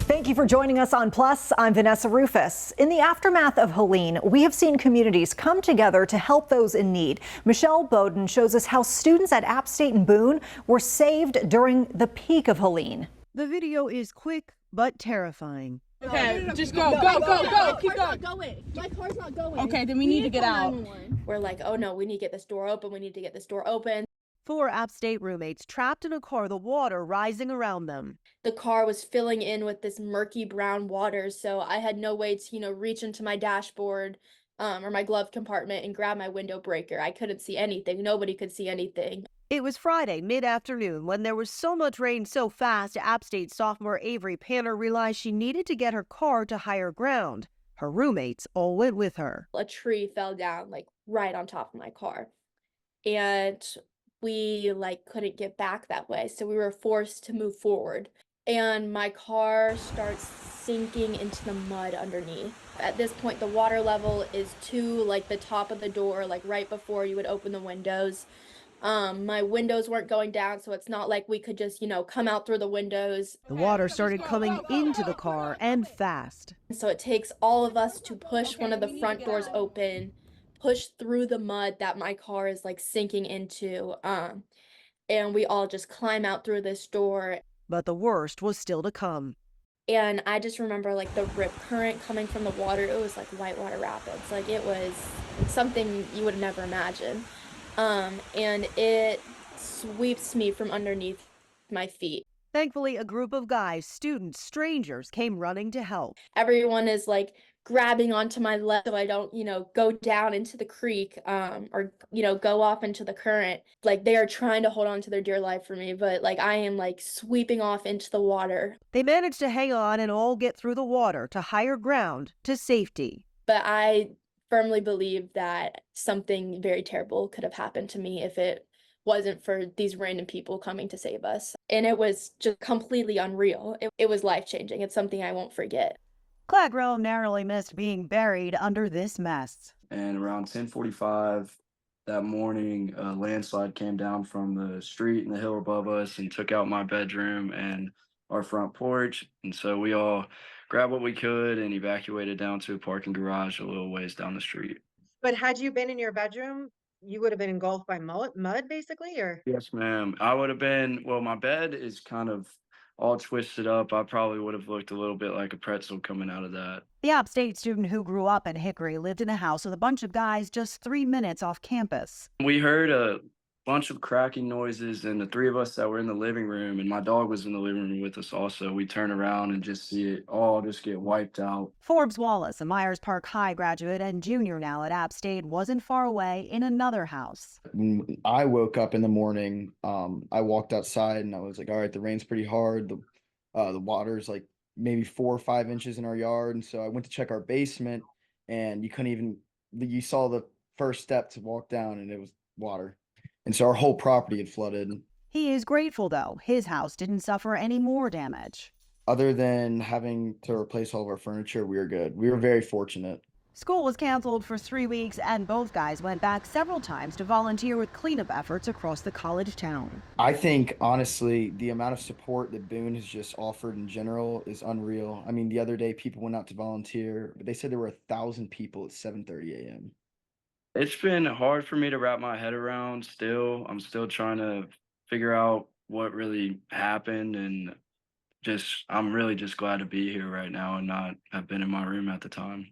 Thank you for joining us on Plus. I'm Vanessa Rufus. In the aftermath of Helene, we have seen communities come together to help those in need. Michelle Bowden shows us how students at App State and Boone were saved during the peak of Helene. The video is quick but terrifying. Okay, just go, keep going. My car's not going. Okay, then we need to get out. We're like, oh no, we need to get this door open. 4 App State roommates trapped in a car, the water rising around them. The car was filling in with this murky brown water, so I had no way to, reach into my dashboard or my glove compartment and grab my window breaker. I couldn't see anything. Nobody could see anything. It was Friday mid-afternoon when there was so much rain so fast, App State sophomore Avery Panner realized she needed to get her car to higher ground. Her roommates all went with her. A tree fell down right on top of my car, and we couldn't get back that way, so we were forced to move forward. And my car starts sinking into the mud underneath. At this point, the water level is to the top of the door, right before you would open the windows. My windows weren't going down, so it's not like we could just, come out through the windows. The water started coming into the car and fast. So it takes all of us to push one of the front doors open, push through the mud that my car is sinking into, and we all just climb out through this door. But the worst was still to come. And I just remember the rip current coming from the water. It was like whitewater rapids. It was something you would never imagine. And it sweeps me from underneath my feet. Thankfully, a group of guys, students, strangers came running to help. Everyone is grabbing onto my leg so I don't, go down into the creek or, go off into the current. They are trying to hold on to their dear life for me, but I am sweeping off into the water. They managed to hang on and all get through the water to higher ground, to safety. But I firmly believe that something very terrible could have happened to me if it wasn't for these random people coming to save us. And it was just completely unreal. It was life-changing. It's something I won't forget. Clagrove narrowly missed being buried under this mess. And around 10:45 that morning, a landslide came down from the street and the hill above us and took out my bedroom and our front porch. And so we all grabbed what we could and evacuated down to a parking garage a little ways down the street. But had you been in your bedroom, you would have been engulfed by mud basically, or? Yes, ma'am. I would have been, well, my bed is kind of all twisted up. I probably would have looked a little bit like a pretzel coming out of that. The App State student who grew up in Hickory lived in a house with a bunch of guys just 3 minutes off campus. We heard a bunch of cracking noises, and the 3 of us that were in the living room, and my dog was in the living room with us also, we turn around and just see it all just get wiped out. Forbes Wallace, a Myers Park High graduate and junior now at App State, wasn't far away in another house. When I woke up in the morning, I walked outside and I was like, all right, the rain's pretty hard. The water's maybe 4 or 5 inches in our yard. And so I went to check our basement, and you saw the first step to walk down and it was water. And so our whole property had flooded. He is grateful, though. His house didn't suffer any more damage. Other than having to replace all of our furniture, we were good. We were very fortunate. School was canceled for 3 weeks, and both guys went back several times to volunteer with cleanup efforts across the college town. I think, honestly, the amount of support that Boone has just offered in general is unreal. I mean, the other day, people went out to volunteer, but they said there were 1,000 people at 7:30 a.m. It's been hard for me to wrap my head around still. I'm still trying to figure out what really happened, and I'm really just glad to be here right now and not have been in my room at the time.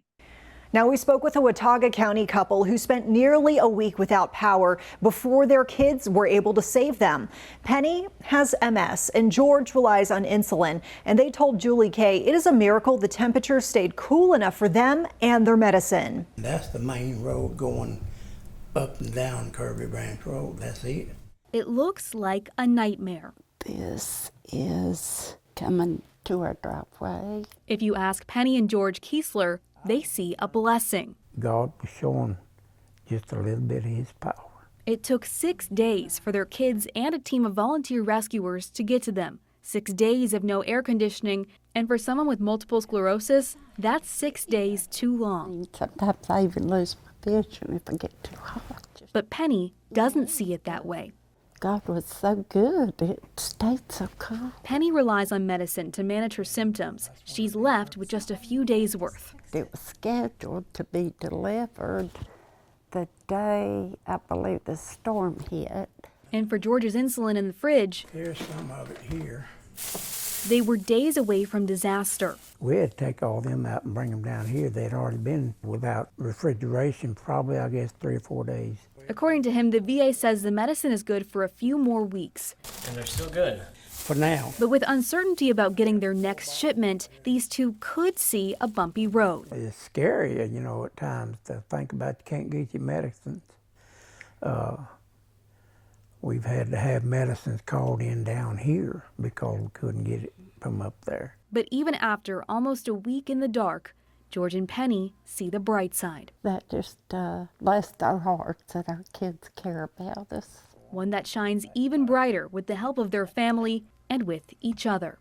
Now, we spoke with a Watauga County couple who spent nearly a week without power before their kids were able to save them. Penny has MS and George relies on insulin, and they told Julie Kay it is a miracle the temperature stayed cool enough for them and their medicine. That's the main road going up and down Kirby Branch Road. That's it. It looks like a nightmare. This is coming to our driveway. If you ask Penny and George Kiesler, they see a blessing. God was showing just a little bit of his power. It took 6 days for their kids and a team of volunteer rescuers to get to them. 6 days of no air conditioning, and for someone with multiple sclerosis, that's 6 days too long. Sometimes I even lose my vision if I get too hot. But Penny doesn't see it that way. God was so good. It stayed so cool. Penny relies on medicine to manage her symptoms. She's left with just a few days' worth. It was scheduled to be delivered the day, I believe, the storm hit. And for George's insulin in the fridge, There's some of it here. they were days away from disaster. We had to take all them out and bring them down here. They'd already been without refrigeration, probably, I guess, 3 or 4 days. According to him, the VA says the medicine is good for a few more weeks. And they're still good. For now. But with uncertainty about getting their next shipment, these two could see a bumpy road. It's scary, you know, at times to think about you can't get your medicines. We've had to have medicines called in down here because we couldn't get it from up there. But even after almost a week in the dark, George and Penny see the bright side. That just blessed our hearts that our kids care about us. One that shines even brighter with the help of their family and with each other.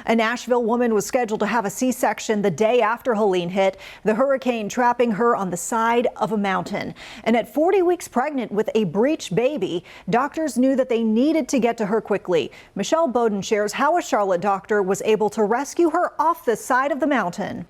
A Nashville woman was scheduled to have a C-section the day after Helene hit, the hurricane trapping her on the side of a mountain. And at 40 weeks pregnant with a breech baby, doctors knew that they needed to get to her quickly. Michelle Bowden shares how a Charlotte doctor was able to rescue her off the side of the mountain.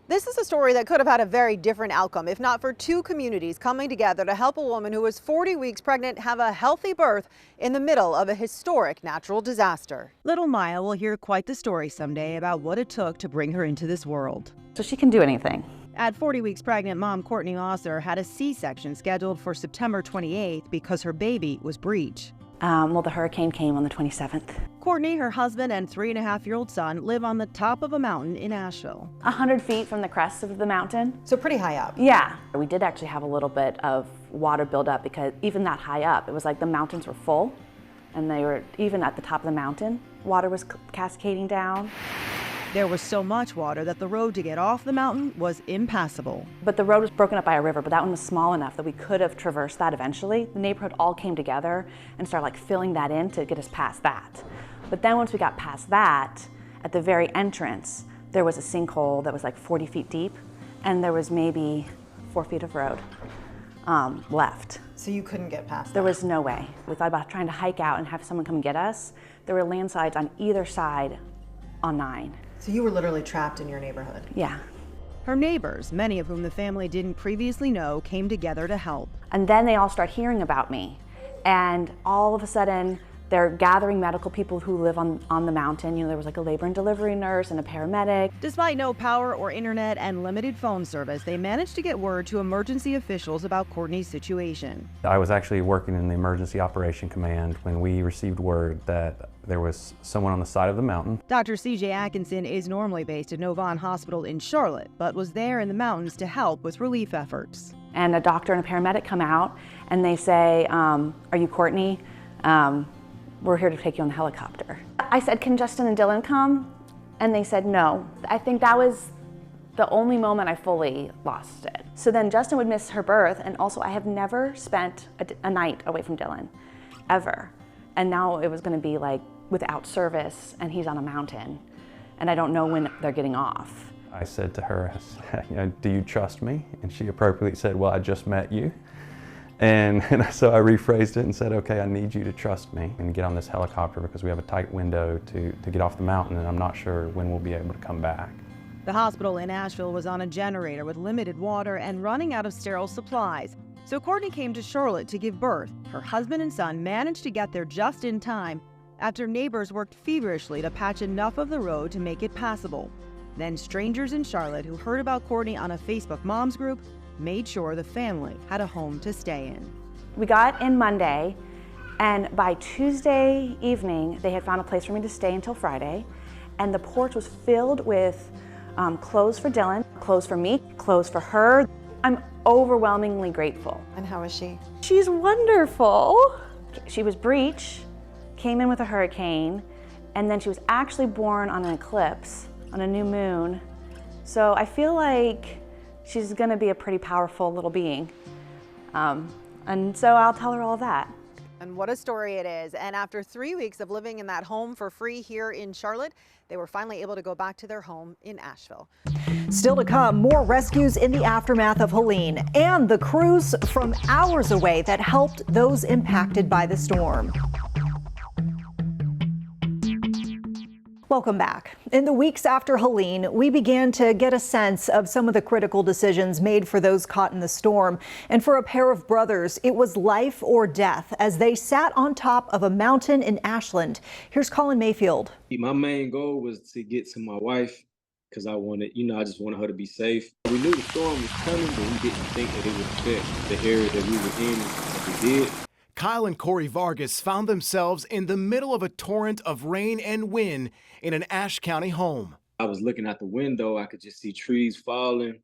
This is a story that could have had a very different outcome if not for two communities coming together to help a woman who was 40 weeks pregnant have a healthy birth in the middle of a historic natural disaster. Little Maya will hear quite the story someday about what it took to bring her into this world. So she can do anything. At 40 weeks pregnant, mom Courtney Osser had a C-section scheduled for September 28th because her baby was breech. Well, the hurricane came on the 27th. Courtney, her husband, and 3.5-year-old son live on the top of a mountain in Asheville. 100 feet from the crest of the mountain. So pretty high up. Yeah. We did actually have a little bit of water build up because even that high up, it was like the mountains were full and they were even at the top of the mountain. Water was cascading down. There was so much water that the road to get off the mountain was impassable. But the road was broken up by a river, but that one was small enough that we could have traversed that eventually. The neighborhood all came together and started like filling that in to get us past that. But then once we got past that, at the very entrance, there was a sinkhole that was like 40 feet deep, and there was maybe 4 feet of road left. So you couldn't get past that? There was no way. We thought about trying to hike out and have someone come get us. There were landslides on either side on 9. So you were literally trapped in your neighborhood? Yeah. Her neighbors, many of whom the family didn't previously know, came together to help. And then they all start hearing about me. And all of a sudden, they're gathering medical people who live on the mountain. You know, there was like a labor and delivery nurse and a paramedic. Despite no power or internet and limited phone service, they managed to get word to emergency officials about Courtney's situation. I was actually working in the Emergency Operation Command when we received word that there was someone on the side of the mountain. Dr. C.J. Atkinson is normally based at Novant Hospital in Charlotte, but was there in the mountains to help with relief efforts. And a doctor and a paramedic come out and they say, are you Courtney? We're here to take you on the helicopter. I said, can Justin and Dylan come? And they said no. I think that was the only moment I fully lost it. So then Justin would miss her birth, and also I have never spent a night away from Dylan, ever. And now it was gonna be like without service, and he's on a mountain, and I don't know when they're getting off. I said to her, you know, do you trust me? And she appropriately said, well, I just met you. And so I rephrased it and said, okay, I need you to trust me and get on this helicopter because we have a tight window to get off the mountain, and I'm not sure when we'll be able to come back. The hospital in Asheville was on a generator with limited water and running out of sterile supplies. So Courtney came to Charlotte to give birth. Her husband and son managed to get there just in time after neighbors worked feverishly to patch enough of the road to make it passable. Then strangers in Charlotte who heard about Courtney on a Facebook moms group made sure the family had a home to stay in. We got in Monday, and by Tuesday evening, they had found a place for me to stay until Friday, and the porch was filled with clothes for Dylan, clothes for me, clothes for her. I'm overwhelmingly grateful. And how is she? She's wonderful. She was breech, came in with a hurricane, and then she was actually born on an eclipse, on a new moon. So I feel like she's gonna be a pretty powerful little being. And so I'll tell her all that. And what a story it is. And after 3 weeks of living in that home for free here in Charlotte, they were finally able to go back to their home in Asheville. Still to come, more rescues in the aftermath of Helene and the crews from hours away that helped those impacted by the storm. Welcome back. In the weeks after Helene, we began to get a sense of some of the critical decisions made for those caught in the storm. And for a pair of brothers, it was life or death as they sat on top of a mountain in Ashland. Here's Colin Mayfield. My main goal was to get to my wife because I wanted, I just wanted her to be safe. We knew the storm was coming, but we didn't think that it would affect the area that we were in as it did. Kyle and Corey Vargas found themselves in the middle of a torrent of rain and wind in an Ashe County home. I was looking out the window, I could just see trees falling.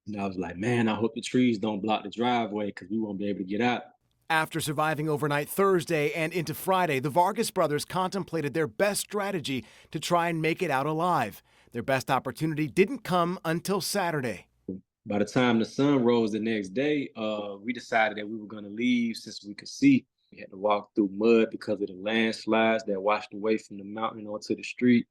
And I was like, man, I hope the trees don't block the driveway because we won't be able to get out. After surviving overnight Thursday and into Friday, the Vargas brothers contemplated their best strategy to try and make it out alive. Their best opportunity didn't come until Saturday. By the time the sun rose the next day, we decided that we were going to leave since we could see. We had to walk through mud because of the landslides that washed away from the mountain onto the street.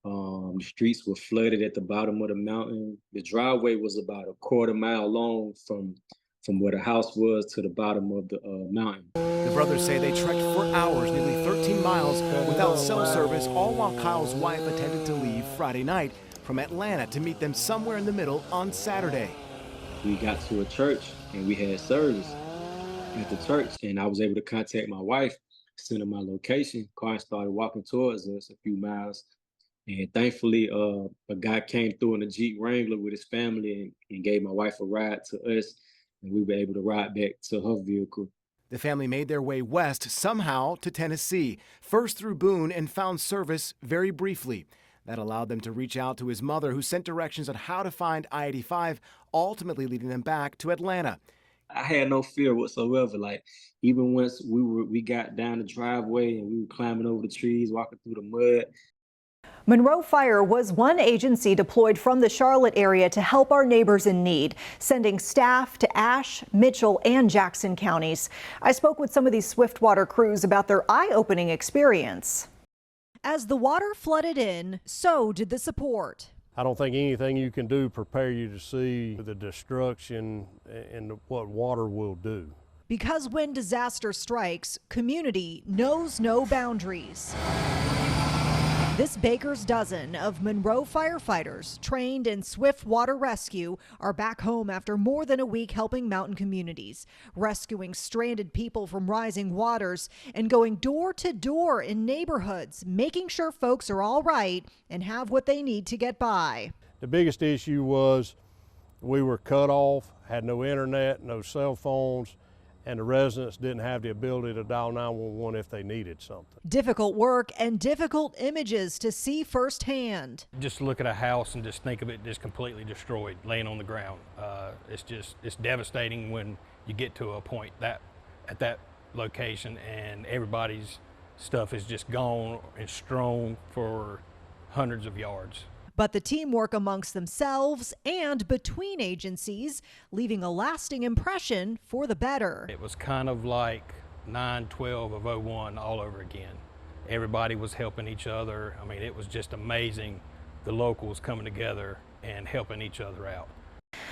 The streets were flooded at the bottom of the mountain. The driveway was about a quarter mile long from where the house was to the bottom of the mountain. The brothers say they trekked for hours, nearly 13 miles, without cell service, all while Kyle's wife attended to leave Friday night from Atlanta to meet them somewhere in the middle on Saturday. We got to a church and we had service at the church, and I was able to contact my wife, send her my location. Car started walking towards us a few miles, and thankfully a guy came through in a Jeep Wrangler with his family and gave my wife a ride to us, and we were able to ride back to her vehicle. The family made their way west somehow to Tennessee, first through Boone, and found service very briefly. That allowed them to reach out to his mother, who sent directions on how to find I-85, ultimately leading them back to Atlanta. I had no fear whatsoever. Like, even once we got down the driveway and we were climbing over the trees, walking through the mud. Monroe Fire was one agency deployed from the Charlotte area to help our neighbors in need, sending staff to Ashe, Mitchell, and Jackson counties. I spoke with some of these Swiftwater crews about their eye-opening experience. As the water flooded in, so did the support. I don't think anything you can do prepare you to see the destruction and what water will do. Because when disaster strikes, community knows no boundaries. This baker's dozen of Monroe firefighters trained in swift water rescue are back home after more than a week helping mountain communities, rescuing stranded people from rising waters and going door to door in neighborhoods, making sure folks are all right and have what they need to get by. The biggest issue was we were cut off, had no internet, no cell phones, and the residents didn't have the ability to dial 911 if they needed something. Difficult work and difficult images to see firsthand. Just look at a house and just think of it just completely destroyed, laying on the ground. It's devastating when you get to a point at that location and everybody's stuff is just gone and strewn for hundreds of yards. But the teamwork amongst themselves and between agencies, leaving a lasting impression for the better. It was kind of like 9/12 of '01 all over again. Everybody was helping each other. I mean, it was just amazing, the locals coming together and helping each other out.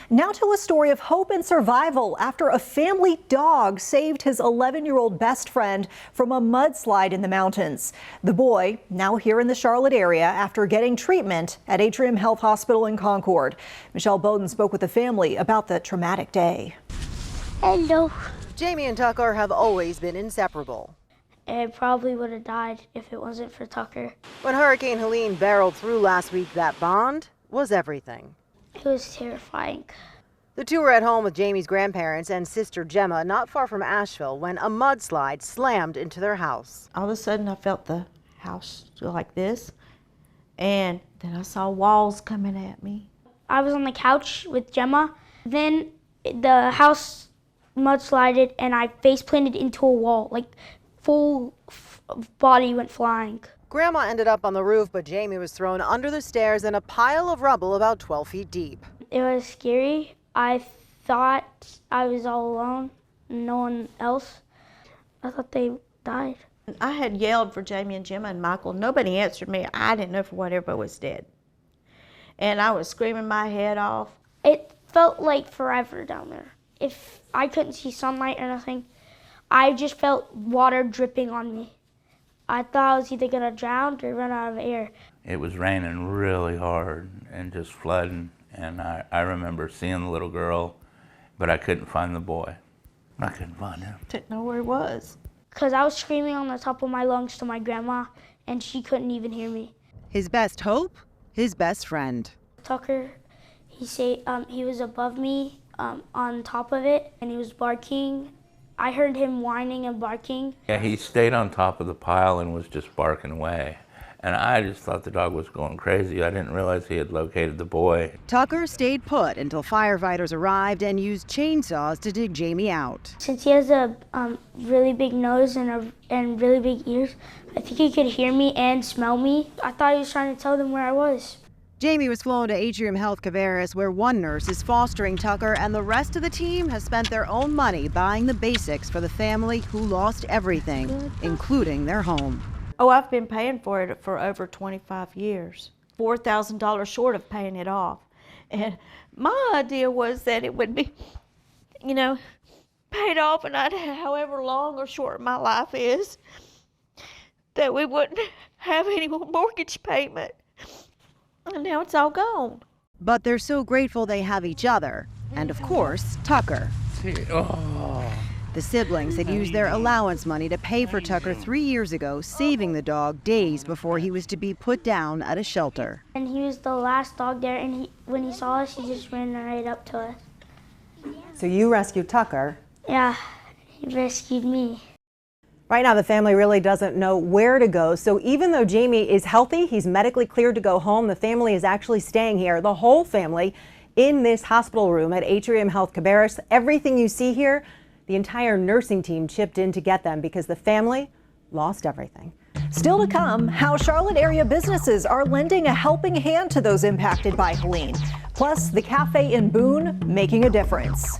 Now to a story of hope and survival after a family dog saved his 11-year-old best friend from a mudslide in the mountains. The boy, now here in the Charlotte area after getting treatment at Atrium Health Hospital in Concord. Michelle Bowden spoke with the family about the traumatic day. Hello. Jamie and Tucker have always been inseparable. I probably would have died if it wasn't for Tucker. When Hurricane Helene barreled through last week, that bond was everything. It was terrifying. The two were at home with Jamie's grandparents and sister Gemma, not far from Asheville, when a mudslide slammed into their house. All of a sudden, I felt the house go like this, and then I saw walls coming at me. I was on the couch with Gemma. Then the house mudslided, and I face planted into a wall, like full body went flying. Grandma ended up on the roof, but Jamie was thrown under the stairs in a pile of rubble about 12 feet deep. It was scary. I thought I was all alone, no one else. I thought they died. I had yelled for Jamie and Gemma and Michael. Nobody answered me. I didn't know for what everybody was dead. And I was screaming my head off. It felt like forever down there. If I couldn't see sunlight or nothing, I just felt water dripping on me. I thought I was either gonna drown or run out of air. It was raining really hard and just flooding, and I remember seeing the little girl, but I couldn't find the boy. I couldn't find him. Didn't know where he was. Because I was screaming on the top of my lungs to my grandma, and she couldn't even hear me. His best hope? His best friend. Tucker, he was above me on top of it, and he was barking. I heard him whining and barking. Yeah, he stayed on top of the pile and was just barking away. And I just thought the dog was going crazy. I didn't realize he had located the boy. Tucker stayed put until firefighters arrived and used chainsaws to dig Jamie out. Since he has a really big nose and really big ears, I think he could hear me and smell me. I thought he was trying to tell them where I was. Jamie was flown to Atrium Health Cabarrus, where one nurse is fostering Tucker, and the rest of the team has spent their own money buying the basics for the family who lost everything, including their home. Oh, I've been paying for it for over 25 years. $4,000 short of paying it off. And my idea was that it would be, paid off, and however long or short my life is, that we wouldn't have any more mortgage payment. And now it's all gone. But they're so grateful they have each other, and of course, Tucker. The siblings had used their allowance money to pay for Tucker 3 years ago, saving the dog days before he was to be put down at a shelter. And he was the last dog there, and when he saw us, he just ran right up to us. So you rescued Tucker? Yeah, he rescued me. Right now, the family really doesn't know where to go. So even though Jamie is healthy, he's medically cleared to go home, the family is actually staying here, the whole family, in this hospital room at Atrium Health Cabarrus. Everything you see here, the entire nursing team chipped in to get them because the family lost everything. Still to come, how Charlotte area businesses are lending a helping hand to those impacted by Helene. Plus, the cafe in Boone making a difference.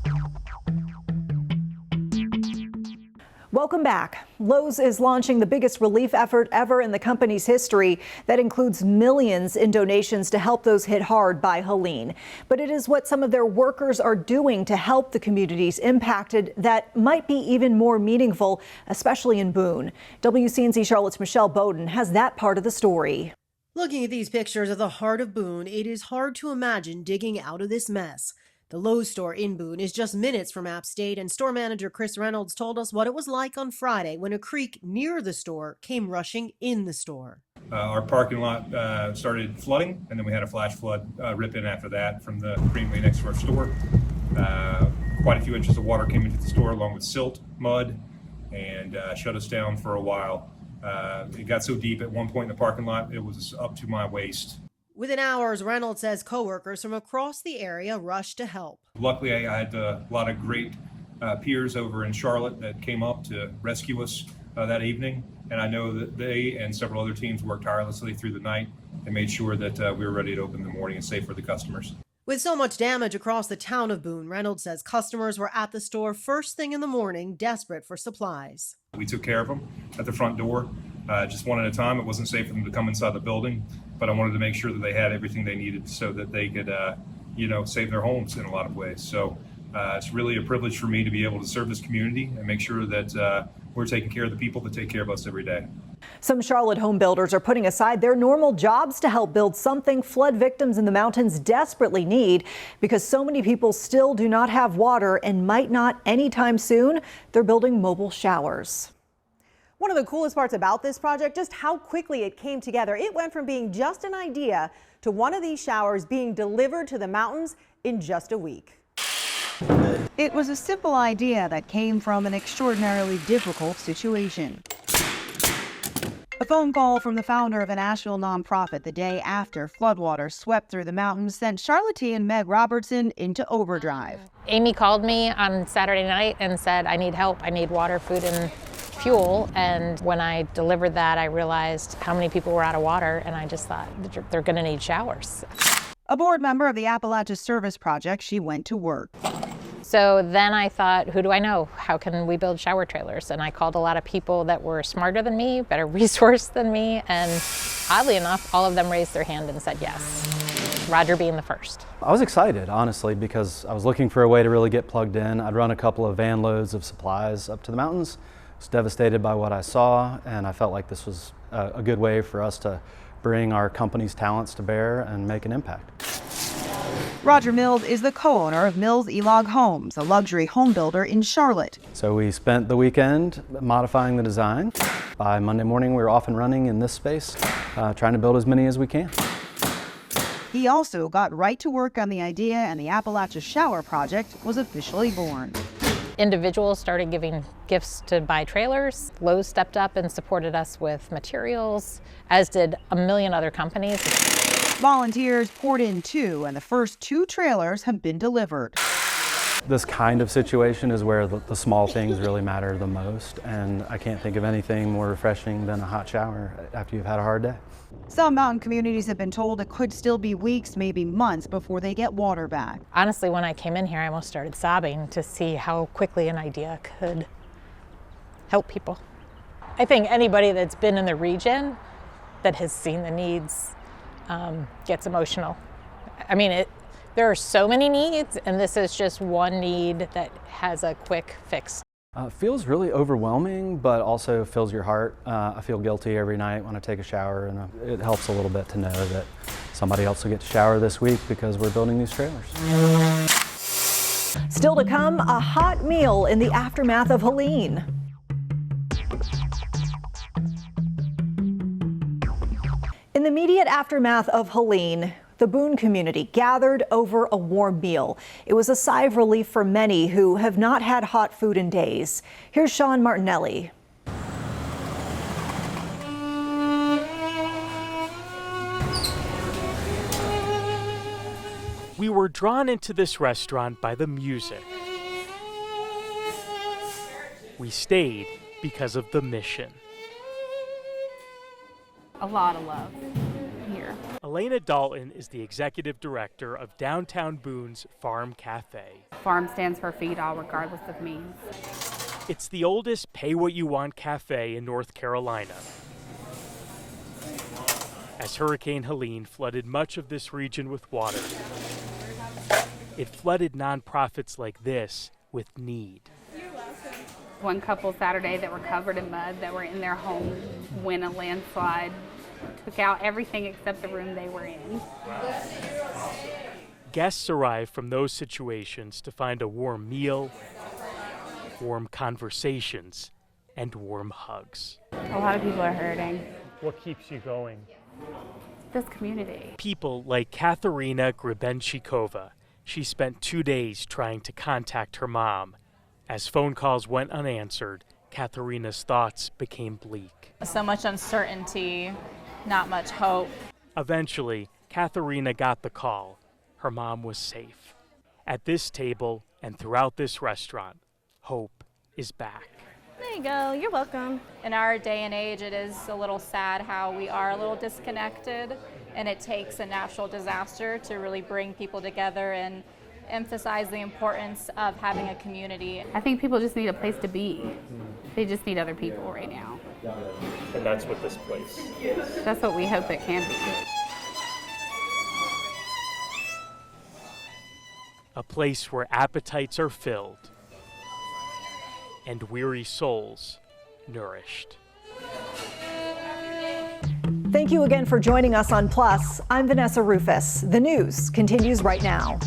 Welcome back. Lowe's is launching the biggest relief effort ever in the company's history that includes millions in donations to help those hit hard by Helene. But it is what some of their workers are doing to help the communities impacted that might be even more meaningful, especially in Boone. WCNZ Charlotte's Michelle Bowden has that part of the story. Looking at these pictures of the heart of Boone, it is hard to imagine digging out of this mess. The Lowe's store in Boone is just minutes from App State, and store manager Chris Reynolds told us what it was like on Friday when a creek near the store came rushing in the store. Our parking lot started flooding, and then we had a flash flood rip in after that from the greenway next to our store. Quite a few inches of water came into the store along with silt, mud, and shut us down for a while. It got so deep at one point in the parking lot, it was up to my waist. Within hours, Reynolds says coworkers from across the area rushed to help. Luckily, I had a lot of great peers over in Charlotte that came up to rescue us that evening. And I know that they and several other teams worked tirelessly through the night and made sure that we were ready to open in the morning and safe for the customers. With so much damage across the town of Boone, Reynolds says customers were at the store first thing in the morning, desperate for supplies. We took care of them at the front door, just one at a time. It wasn't safe for them to come inside the building, but I wanted to make sure that they had everything they needed so that they could, save their homes in a lot of ways. So it's really a privilege for me to be able to serve this community and make sure that we're taking care of the people that take care of us every day. Some Charlotte home builders are putting aside their normal jobs to help build something flood victims in the mountains desperately need because so many people still do not have water and might not anytime soon. They're building mobile showers. One of the coolest parts about this project, just how quickly it came together. It went from being just an idea to one of these showers being delivered to the mountains in just a week. It was a simple idea that came from an extraordinarily difficult situation. A phone call from the founder of a national nonprofit the day after floodwaters swept through the mountains sent Charlottean Meg Robertson into overdrive. Amy called me on Saturday night and said, I need help, I need water, food, and fuel. And when I delivered that, I realized how many people were out of water, and I just thought they're going to need showers. A board member of the Appalachian Service Project, she went to work. So then I thought, who do I know? How can we build shower trailers? And I called a lot of people that were smarter than me, better resourced than me, and oddly enough, all of them raised their hand and said yes, Roger being the first. I was excited, honestly, because I was looking for a way to really get plugged in. I'd run a couple of van loads of supplies up to the mountains. I was devastated by what I saw, and I felt like this was a good way for us to bring our company's talents to bear and make an impact. Roger Mills is the co-owner of Mills E-Log Homes, a luxury home builder in Charlotte. So we spent the weekend modifying the design. By Monday morning, we were off and running in this space, trying to build as many as we can. He also got right to work on the idea, and the Appalachia Shower Project was officially born. Individuals started giving gifts to buy trailers. Lowe's stepped up and supported us with materials, as did a million other companies. Volunteers poured in too, and the first 2 trailers have been delivered. This kind of situation is where the small things really matter the most, and I can't think of anything more refreshing than a hot shower after you've had a hard day. Some mountain communities have been told it could still be weeks, maybe months, before they get water back. Honestly, when I came in here, I almost started sobbing to see how quickly an idea could help people. I think anybody that's been in the region that has seen the needs gets emotional. I mean, there are so many needs, and this is just one need that has a quick fix. It feels really overwhelming, but also fills your heart. I feel guilty every night when I take a shower, and it helps a little bit to know that somebody else will get to shower this week because we're building these trailers. Still to come, a hot meal in the aftermath of Helene. In the immediate aftermath of Helene, the Boone community gathered over a warm meal. It was a sigh of relief for many who have not had hot food in days. Here's Sean Martinelli. We were drawn into this restaurant by the music. We stayed because of the mission. A lot of love here. Elena Dalton is the executive director of Downtown Boone's Farm Cafe. Farm stands for feed all regardless of means. It's the oldest pay-what-you-want cafe in North Carolina. As Hurricane Helene flooded much of this region with water, it flooded nonprofits like this with need. One couple Saturday that were covered in mud that were in their home when a landslide took out everything except the room they were in. Guests arrive from those situations to find a warm meal, warm conversations, and warm hugs. A lot of people are hurting. What keeps you going? This community. People like Katharina Grebenchikova. She spent 2 days trying to contact her mom. As phone calls went unanswered, Katharina's thoughts became bleak. So much uncertainty, not much hope. Eventually, Katharina got the call. Her mom was safe. At this table and throughout this restaurant, hope is back. There you go, you're welcome. In our day and age, it is a little sad how we are a little disconnected, and it takes a natural disaster to really bring people together and emphasize the importance of having a community. I think people just need a place to be. They just need other people right now. And that's what this place is. That's what we hope it can be. A place where appetites are filled and weary souls nourished. Thank you again for joining us on Plus. I'm Vanessa Rufus. The news continues right now.